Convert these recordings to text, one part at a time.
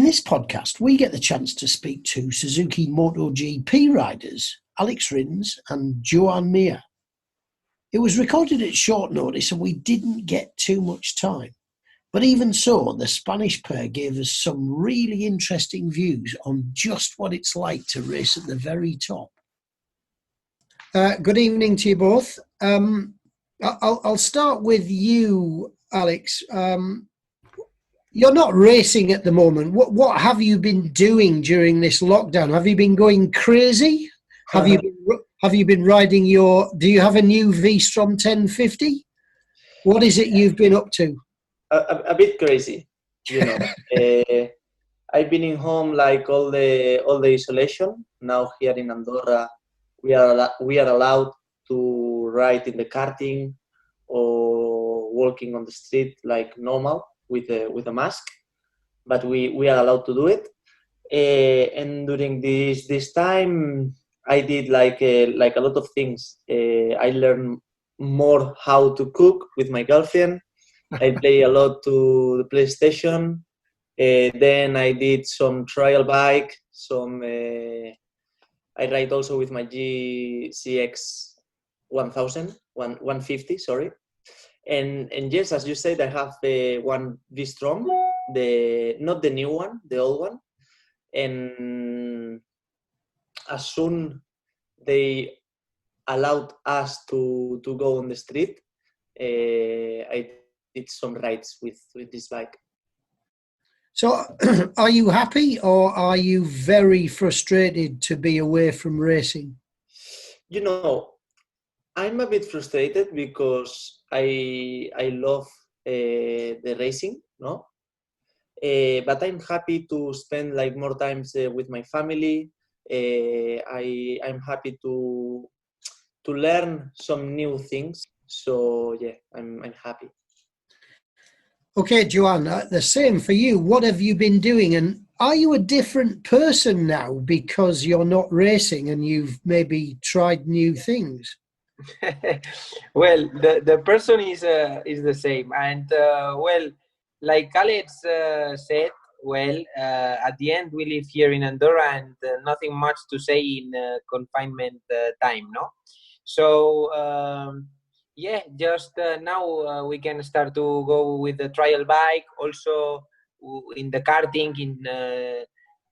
this podcast, we get the chance to speak to Suzuki MotoGP riders Alex Rins and Joan Mir. It was recorded at short notice and we didn't get too much time. But even so, the Spanish pair gave us some really interesting views on just what it's like to race at the very top. Good evening to you both. I'll start with you, Alex. You're not racing at the moment. What have you been doing during this lockdown? Have you been going crazy? Have you been riding your? Do you have a new V-Strom 1050? What is it you've been up to? A bit crazy, you know. I've been in home like all the isolation. Now here in Andorra, we are allowed to ride in the karting or walking on the street like normal with a mask, but we are allowed to do it. And during this time, I did like a lot of things. I learned more how to cook with my girlfriend. I play a lot to the PlayStation. Then I did some trial bike. I ride also with my GCX 150. Sorry. And yes, as you said, I have one V-Strom, not the new one, the old one. And as soon they allowed us to go on the street, I did some rides with this bike. So are you happy or are you very frustrated to be away from racing? You know, I'm a bit frustrated because I love the racing, no? But I'm happy to spend like more times with my family. I'm happy to learn some new things. So yeah, I'm happy. Okay, Joan, the same for you. What have you been doing? And are you a different person now because you're not racing and you've maybe tried new things? Well, the person is the same, and well, like Alex said, well, at the end we live here in Andorra, and nothing much to say in confinement time, no. So yeah, just now we can start to go with the trial bike, also in the karting in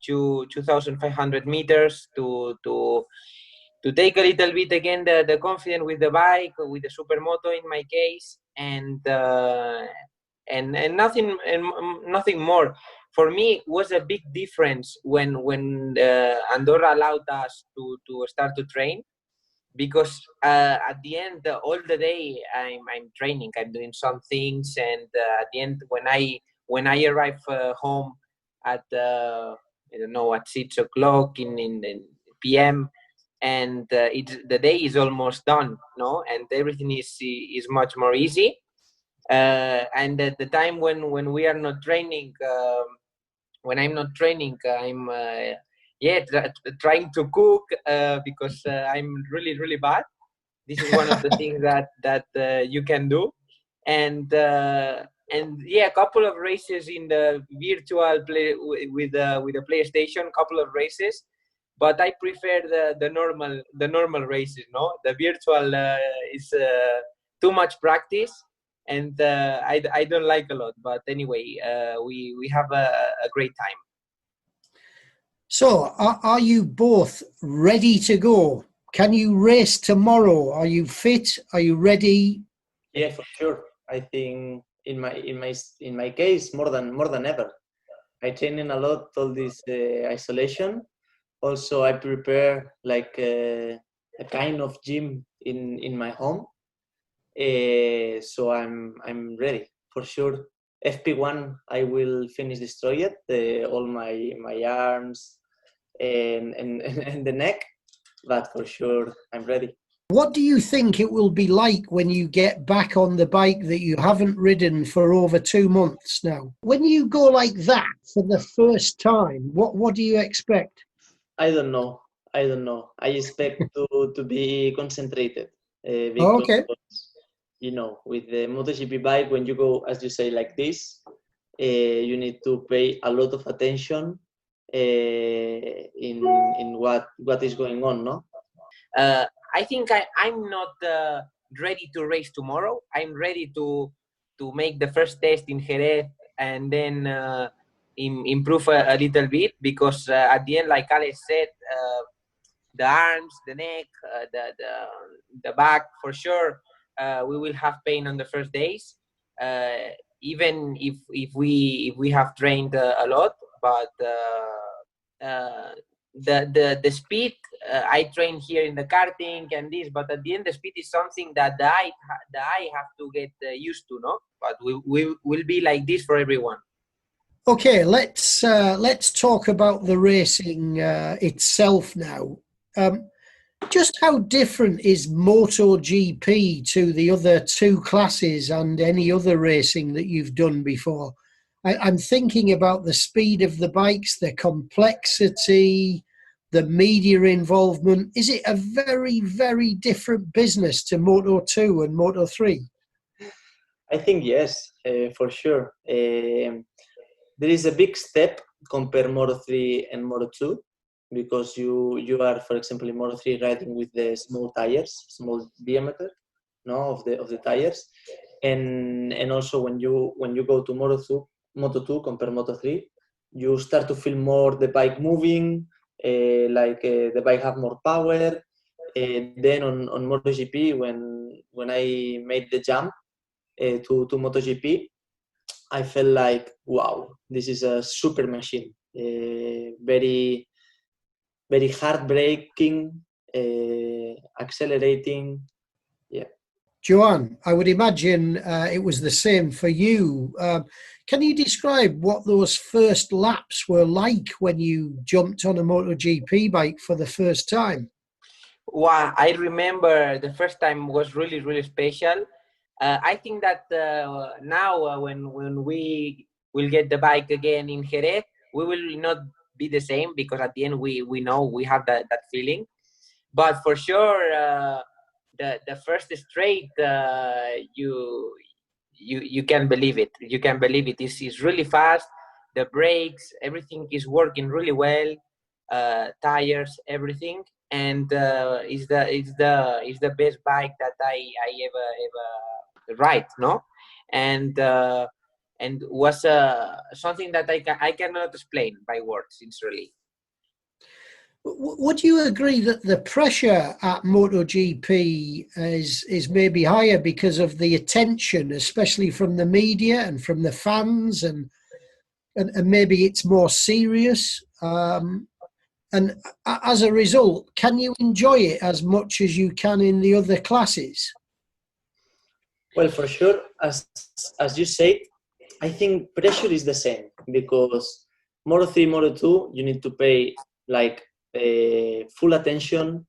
2,500 meters to take a little bit again the confidence with the bike, with the supermoto in my case, and nothing more. For me, it was a big difference when Andorra allowed us to start to train, because at the end all the day I'm training, I'm doing some things, and at the end when I arrive home at I don't know, at 6 o'clock in the PM. And the day is almost done, no, and everything is much more easy. And at the time when we are not training, when I'm not training, I'm trying to cook because I'm really bad. This is one of the things that you can do, and yeah, a couple of races in the virtual play with the PlayStation, couple of races. But I prefer the normal races, no? The virtual is too much practice, and I don't like a lot. But anyway, we have a great time. So are you both ready to go? Can you race tomorrow? Are you fit? Are you ready? Yeah, for sure. I think in my case more than ever. I training a lot all this isolation. Also, I prepare like a kind of gym in my home, so I'm ready for sure. FP1, I will finish destroy it, all my arms and and the neck, but for sure I'm ready. What do you think it will be like when you get back on the bike that you haven't ridden for over 2 months now? When you go like that for the first time, what do you expect? I don't know. I expect to be concentrated because, Okay. you know, with the MotoGP bike, when you go, as you say, like this, you need to pay a lot of attention in what is going on, no? I think I'm not ready to race tomorrow. I'm ready to make the first test in Jerez and then improve a little bit, because at the end, like Alex said, the arms, the neck, the back, for sure, we will have pain on the first days, even if we have trained a lot. But the speed, I train here in the karting and this, but at the end, the speed is something that the eye have to get used to, no? But we will be like this for everyone. Okay, let's talk about the racing itself now. Just how different is MotoGP to the other two classes and any other racing that you've done before? I'm thinking about the speed of the bikes, the complexity, the media involvement. Is it a very, very different business to Moto2 and Moto3? I think yes, for sure. There is a big step compare Moto3 and Moto2, because you are, for example, in Moto3 riding with the small tires, small diameter, no, of the tires, and also when you go to Moto2 compare Moto3, you start to feel more the bike moving, the bike have more power. Then on MotoGP, when I made the jump to MotoGP, I felt like, wow, this is a super machine, very, very heartbreaking, accelerating. Yeah. Joan, I would imagine it was the same for you. Can you describe what those first laps were like when you jumped on a MotoGP bike for the first time? Wow, I remember the first time was really, really special. I think that now when we will get the bike again in Jerez, we will not be the same, because at the end we know we have that feeling. But for sure, the first straight, you can believe it. You can believe it. It's really fast. The brakes, everything is working really well. Tires, everything, and is the best bike that I ever ride, no? And was something that I cannot explain by words, sincerely. Would you agree that the pressure at MotoGP is maybe higher because of the attention, especially from the media and from the fans, and maybe it's more serious? And as a result, can you enjoy it as much as you can in the other classes? Well, for sure, as you said, I think pressure is the same, because Moto3, Moto2, you need to pay like full attention.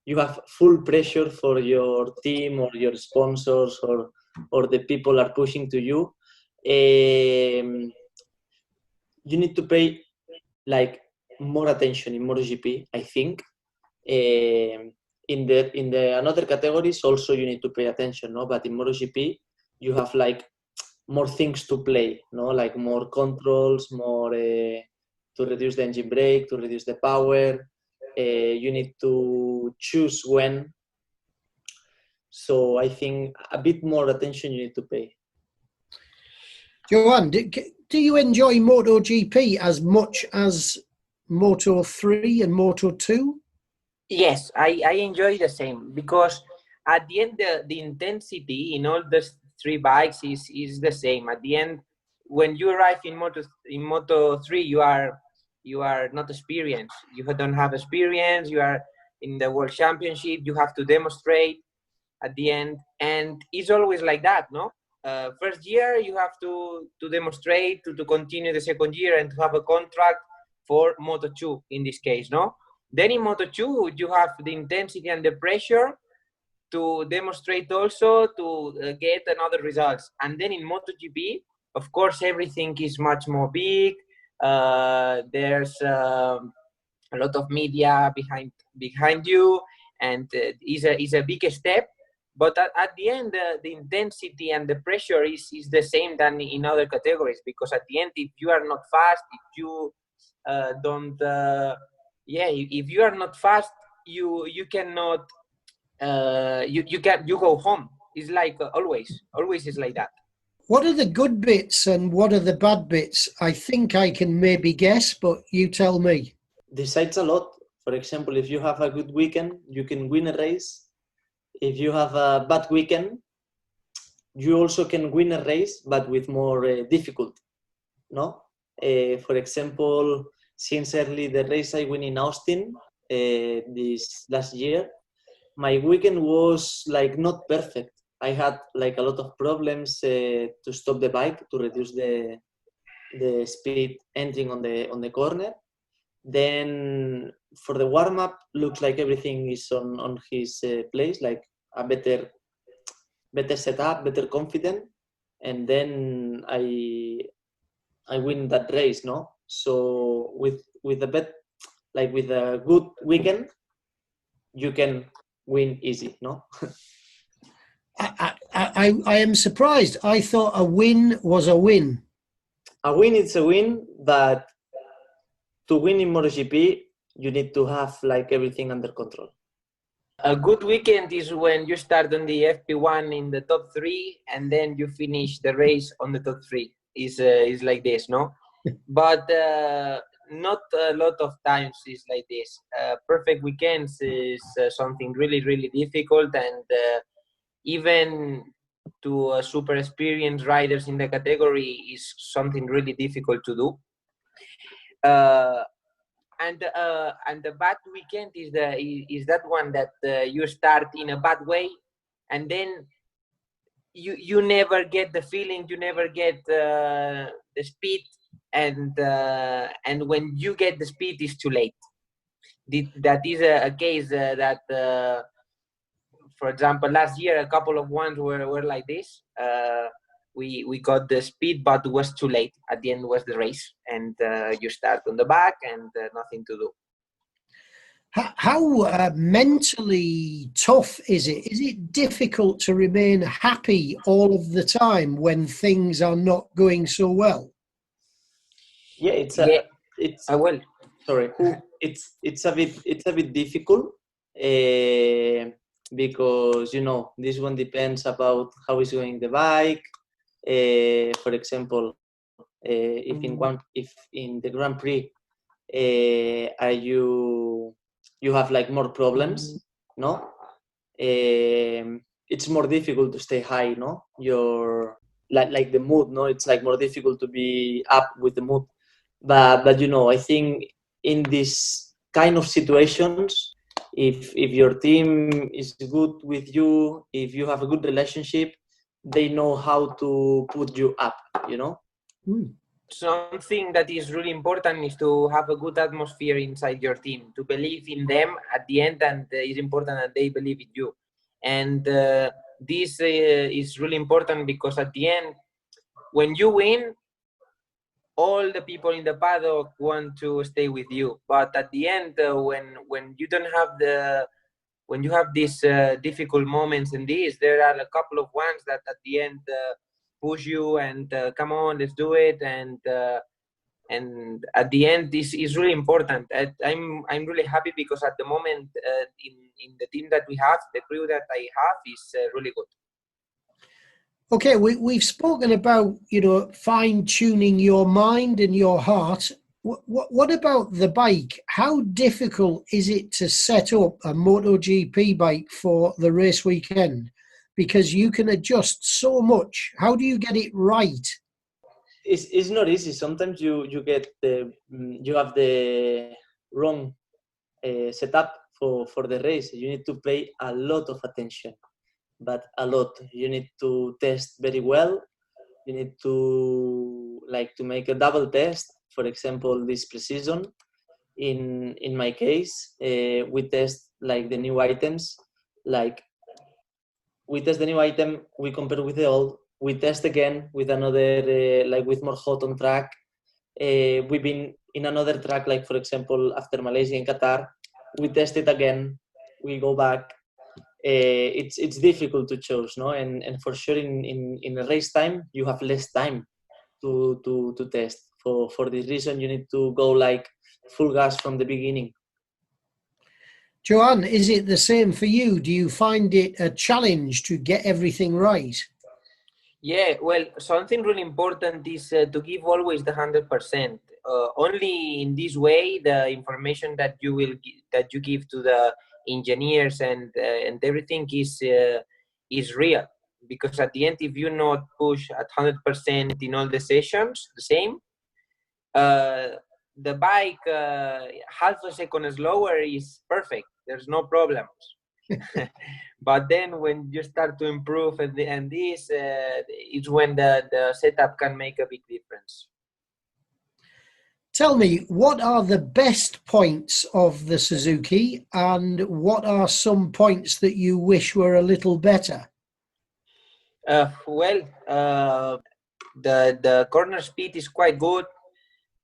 You have full pressure for your team or your sponsors or the people are pushing to you. You need to pay like more attention in MotoGP, I think. In the another categories also you need to pay attention, no? But in MotoGP you have like more things to play, no? Like more controls, more to reduce the engine brake, to reduce the power. You need to choose when. So I think a bit more attention you need to pay. Joan, do you enjoy MotoGP as much as Moto3 and Moto2? Yes, I enjoy the same, because at the end the intensity in all the three bikes is the same. At the end, when you arrive in Moto3, you are not experienced. You don't have experience. You are in the World Championship. You have to demonstrate at the end, and it's always like that, no? First year you have to demonstrate to continue the second year and to have a contract for Moto2 in this case, no? Then in Moto2 you have the intensity and the pressure to demonstrate also to get another results. And then in MotoGP, of course, everything is much more big. There's a lot of media behind you, and is a big step. But at the end, the intensity and the pressure is the same than in other categories, because at the end, if you are not fast, if you don't, if you are not fast, you cannot, you go home. It's like always is like that. What are the good bits and what are the bad bits? I think I can maybe guess, but you tell me. Decides a lot. For example, if you have a good weekend, you can win a race. If you have a bad weekend, you also can win a race, but with more difficulty. No, for example, since early the race I win in Austin this last year, my weekend was like not perfect. I had like a lot of problems to stop the bike, to reduce the speed entering on the corner. Then for the warm up, looks like everything is on his place, like a better setup, better confident, and then I win that race, no? So with a good weekend, you can win easy, no? I am surprised. I thought a win was a win. A win is a win, but to win in MotoGP, you need to have like everything under control. A good weekend is when you start on the FP1 in the top 3 and then you finish the race on the top 3. Is like this, no? But not a lot of times is like this. Perfect weekends is something really, really difficult, and even to super experienced riders in the category is something really difficult to do. And the bad weekend is that one that you start in a bad way, and then you never get the feeling, you never get the speed, and when you get the speed, it's too late. That is a case that, for example, last year a couple of ones were like this. We got the speed, but it was too late. At the end was the race, and you start on the back and nothing to do. How mentally tough is it? Is it difficult to remain happy all of the time when things are not going so well? Yeah, it's a bit difficult because this one depends about how is going the bike. For example, if in the Grand Prix you have like more problems, no? It's more difficult to stay high, no? Your like the mood, no? It's like more difficult to be up with the mood. But I think in this kind of situations, if your team is good with you, if you have a good relationship, they know how to put you up, Something that is really important is to have a good atmosphere inside your team, to believe in them at the end, and it's important that they believe in you. And this is really important because at the end, when you win, all the people in the paddock want to stay with you. But at the end, when you don't have when you have these difficult moments in this, there are a couple of ones that at the end push you and come on, let's do it. And at the end, this is really important. I'm really happy because at the moment in the team that we have, the crew that I have is really good. Okay, we've spoken about, fine-tuning your mind and your heart. What about the bike? How difficult is it to set up a MotoGP bike for the race weekend? Because you can adjust so much. How do you get it right? It's not easy. Sometimes you have the wrong setup for the race. You need to pay a lot of attention. But a lot. You need to test very well. You need to make a double test. For example, this pre-season. In my case, we test like the new items. Like we test the new item, we compare with the old. We test again with another with more hot on track. We've been in another track, like for example after Malaysia and Qatar. We test it again. We go back. it's difficult to choose, no? And for sure in a race time you have less time to test. For this reason you need to go like full gas from the beginning. Joan, is it the same for you? Do you find it a challenge to get everything right? Yeah, well, something really important is to give always the 100%. Only in this way, the information that that you give to the engineers and everything is real. Because at the end, if you not push at 100% in all the sessions, the same, the bike half a second slower is perfect. There's no problems. But then when you start to improve and this, it's when the setup can make a big difference. Tell me, what are the best points of the Suzuki and what are some points that you wish were a little better? Well, the corner speed is quite good.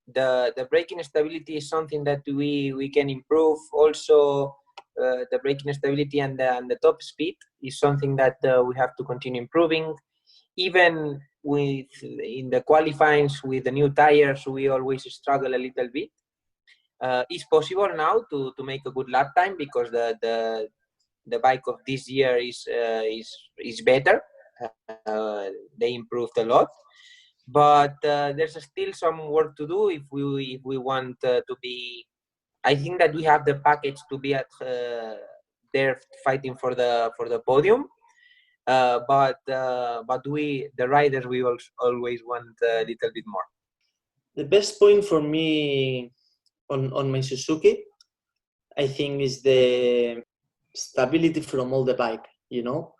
The braking stability is something that we can improve. Also, the braking stability and the top speed is something that we have to continue improving. Even in the qualifyings with the new tires, we always struggle a little bit. It's possible now to make a good lap time because the bike of this year is better. They improved a lot, but there's still some work to do if we want to be. I think that we have the package to be at there fighting for the podium. But the riders, we always want a little bit more. The best point for me on my Suzuki, I think, is the stability from all the bike. You know,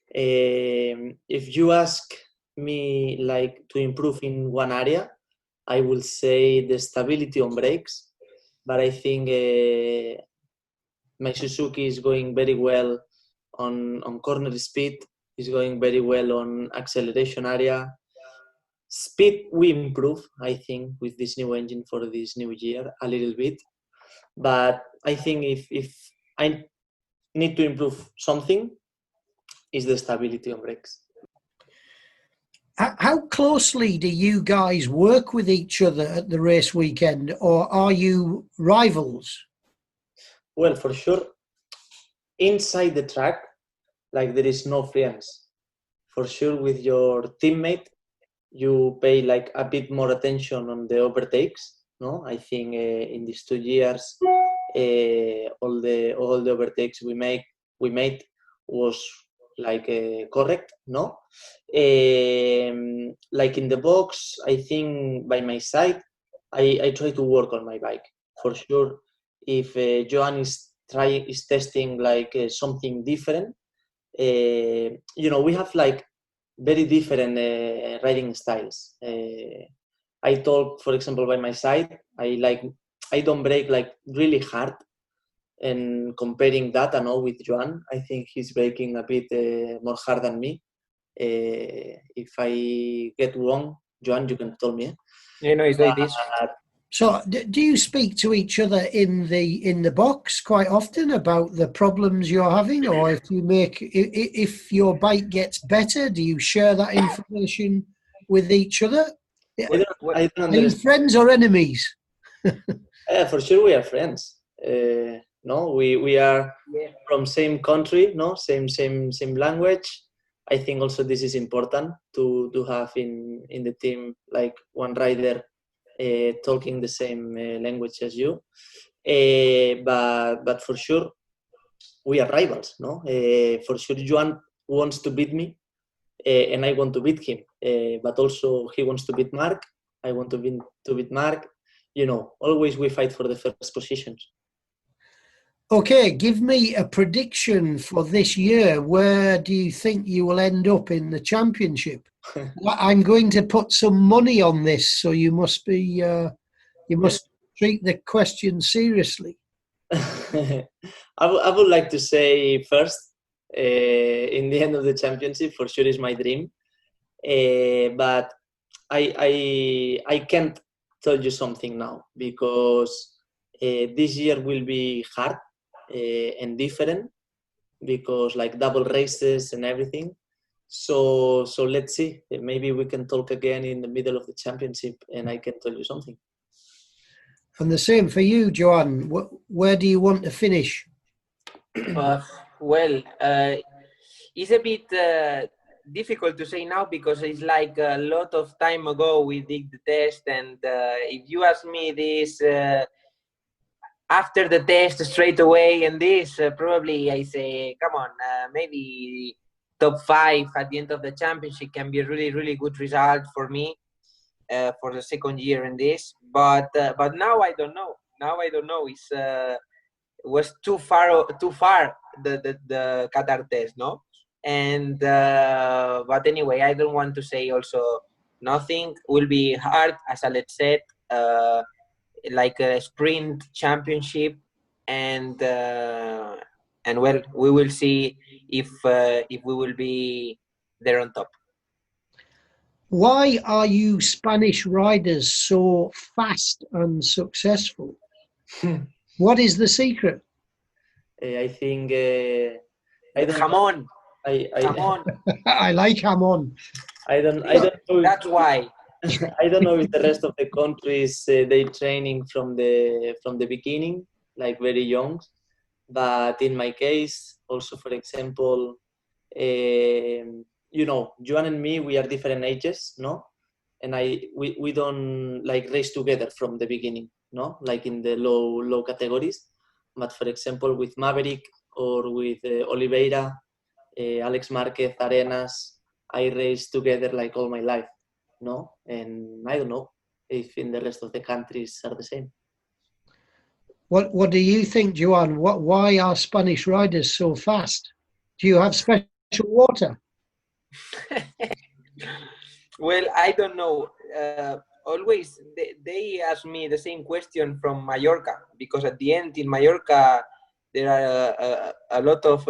if you ask me like to improve in one area, I will say the stability on brakes. But I think my Suzuki is going very well on corner speed, is going very well on acceleration area. Speed we improve, I think, with this new engine for this new year a little bit. But I think if I need to improve something, is the stability on brakes. How closely do you guys work with each other at the race weekend, or are you rivals? Well, for sure, inside the track, like there is no friends. For sure, with your teammate, you pay like a bit more attention on the overtakes. No, I think in these 2 years, all the overtakes we made was like correct. No, like in the box, I think by my side, I try to work on my bike for sure. If Joan is testing like something different, we have like very different riding styles. I talk, for example, by my side, I don't brake like really hard. And comparing that and all with Joan, I think he's braking a bit more hard than me. If I get wrong, Joan, you can tell me. It's like this. So, do you speak to each other in the box quite often about the problems you're having, or if your bike gets better, do you share that information with each other? I don't Are you friends or enemies? For sure, we are friends. No, we are from same country, no, same language. I think also this is important to have in the team like one rider talking the same language as you. But for sure, we are rivals, no? For sure, Joan wants to beat me, and I want to beat him. But also, he wants to beat Mark. I want to beat Mark. Always we fight for the first positions. Okay, give me a prediction for this year. Where do you think you will end up in the championship? I'm going to put some money on this, so you must treat the question seriously. I would like to say first, in the end of the championship, for sure is my dream. But I can't tell you something now because this year will be hard and different. because like double races and everything. So let's see. Maybe we can talk again in the middle of the championship, and I can tell you something. And the same for you, Joan. Where do you want to finish? Well, it's a bit difficult to say now because it's like a lot of time ago we did the test, and if you ask me this after the test straight away, and this probably I say, come on, maybe top 5 at the end of the championship can be a really good result for me for the second year in this. But now I don't know. It's was too far the Qatar test, no? And but anyway, I don't want to say also nothing. Will be hard, as Alex said, like a sprint championship, and well, we will see if we will be there on top. Why are you Spanish riders so fast and successful? What is the secret? I think Jamón. Jamón. I like jamón. I don't know. That's why. I don't know if the rest of the countries they training from the beginning, like very young. But in my case, also for example, you know, Joan and me, we are different ages, no? And we don't like race together from the beginning, no? Like in the low categories. But for example, with Maverick or with Oliveira, Alex Marquez, Arenas, I raced together like all my life, no? And I don't know if in the rest of the countries are the same. What do you think, Joan? Why are Spanish riders so fast? Do you have special water? Well, I don't know. Always they ask me the same question from Mallorca, because at the end in Mallorca there are a lot of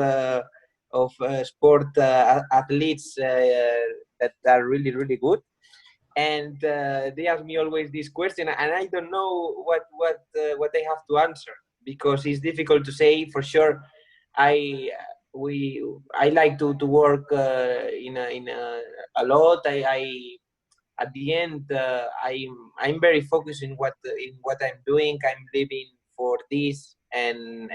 sport athletes that are really good, and they ask me always this question, and I don't know what I have to answer, because it's difficult to say for sure. I like to work in a lot. I at the end I'm very focused in what I'm doing. I'm living for this, and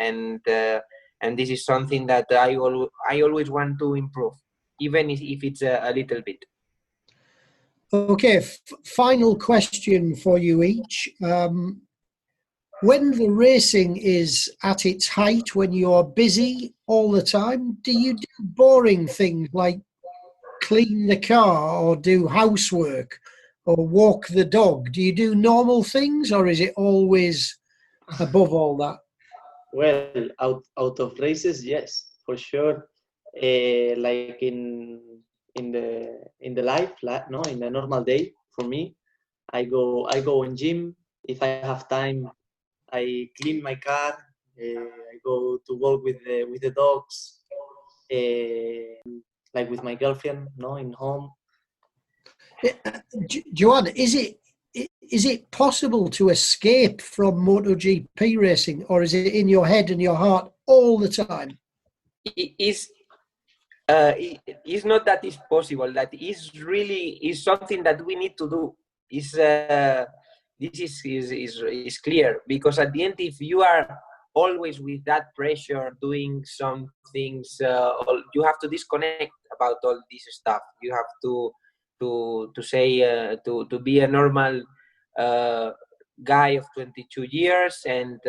this is something that I always want to improve, even if it's a little bit. Okay, final question for you each. When the racing is at its height, when you're busy all the time, do you do boring things like clean the car or do housework or walk the dog? Do you do normal things, or is it always above all that? Well, out of races, yes, for sure. Like in the life, no, in a normal day for me, I go in gym. If I have time, I clean my car. I go to walk with the dogs, like with my girlfriend, no, in home. Joan, is it possible to escape from MotoGP racing, or is it in your head and your heart all the time? It's not that it's possible. That is something that we need to do. This is clear, because at the end, if you are always with that pressure doing some things, you have to disconnect about all this stuff. You have to say to be a normal guy of 22 years and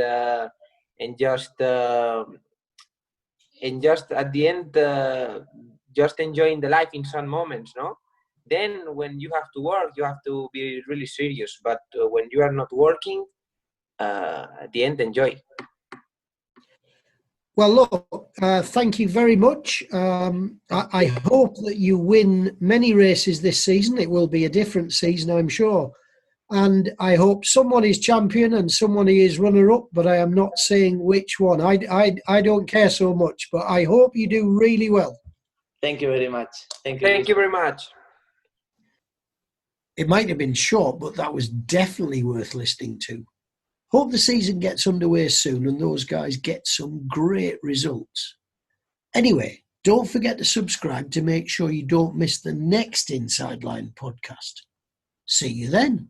just at the end just enjoying the life in some moments, no? Then when you have to work, you have to be really serious. But when you are not working, at the end, enjoy. Well, look, thank you very much. I hope that you win many races this season. It will be a different season, I'm sure. And I hope someone is champion and someone is runner-up, but I am not saying which one. I don't care so much, but I hope you do really well. Thank you very much. Thank you. Thank you very much. It might have been short, but that was definitely worth listening to. Hope the season gets underway soon and those guys get some great results. Anyway, don't forget to subscribe to make sure you don't miss the next Inside Line podcast. See you then.